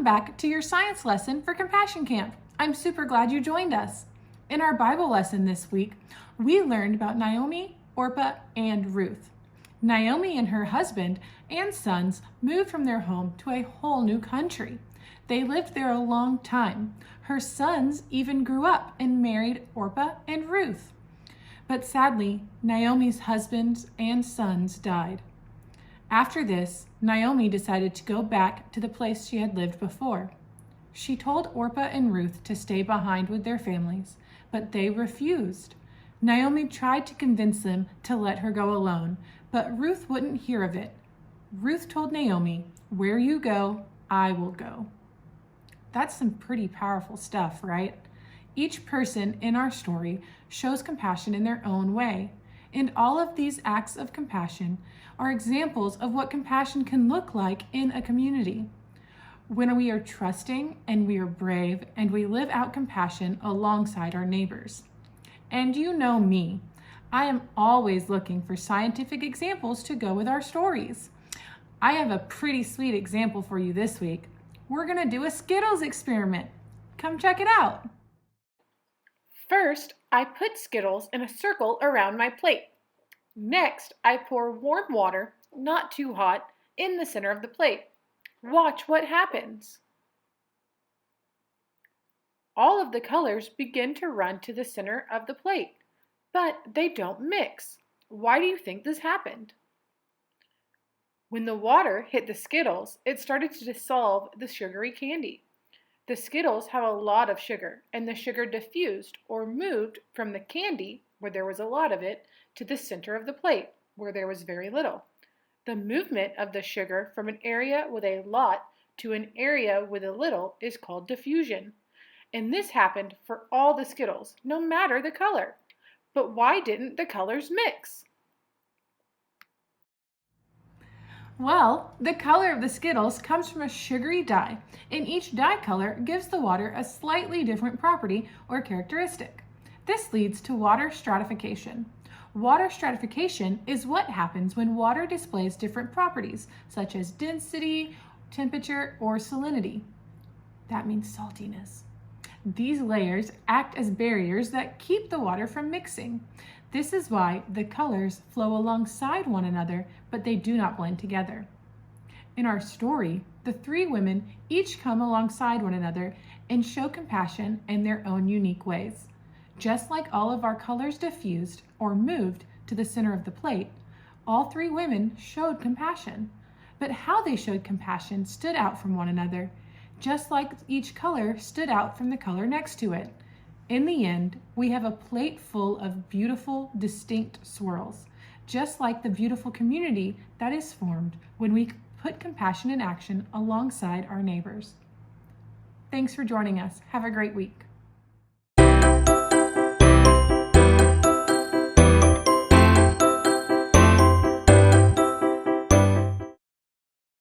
Welcome back to your science lesson for Compassion Camp. I'm super glad you joined us. In our Bible lesson this week, we learned about Naomi, Orpah, and Ruth. Naomi and her husband and sons moved from their home to a whole new country. They lived there a long time. Her sons even grew up and married Orpah and Ruth. But sadly, Naomi's husbands and sons died. After this, Naomi decided to go back to the place she had lived before. She told Orpah and Ruth to stay behind with their families, but they refused. Naomi tried to convince them to let her go alone, but Ruth wouldn't hear of it. Ruth told Naomi, "Where you go, I will go." That's some pretty powerful stuff, right? Each person in our story shows compassion in their own way. And all of these acts of compassion are examples of what compassion can look like in a community. When we are trusting and we are brave and we live out compassion alongside our neighbors. And you know me, I am always looking for scientific examples to go with our stories. I have a pretty sweet example for you this week. We're gonna do a Skittles experiment. Come check it out. First, I put Skittles in a circle around my plate. Next, I pour warm water, not too hot, in the center of the plate. Watch what happens. All of the colors begin to run to the center of the plate, but they don't mix. Why do you think this happened? When the water hit the Skittles, it started to dissolve the sugary candy. The Skittles have a lot of sugar, and the sugar diffused or moved from the candy, where there was a lot of it, to the center of the plate, where there was very little. The movement of the sugar from an area with a lot to an area with a little is called diffusion. And this happened for all the Skittles, no matter the color. But why didn't the colors mix? Well, the color of the Skittles comes from a sugary dye, and each dye color gives the water a slightly different property or characteristic. This leads to water stratification. Water stratification is what happens when water displays different properties, such as density, temperature, or salinity. That means saltiness. These layers act as barriers that keep the water from mixing. This is why the colors flow alongside one another, but they do not blend together. In our story, the three women each come alongside one another and show compassion in their own unique ways. Just like all of our colors diffused or moved to the center of the plate, all three women showed compassion. But how they showed compassion stood out from one another, just like each color stood out from the color next to it. In the end, we have a plate full of beautiful, distinct swirls, just like the beautiful community that is formed when we put compassion in action alongside our neighbors. Thanks for joining us. Have a great week.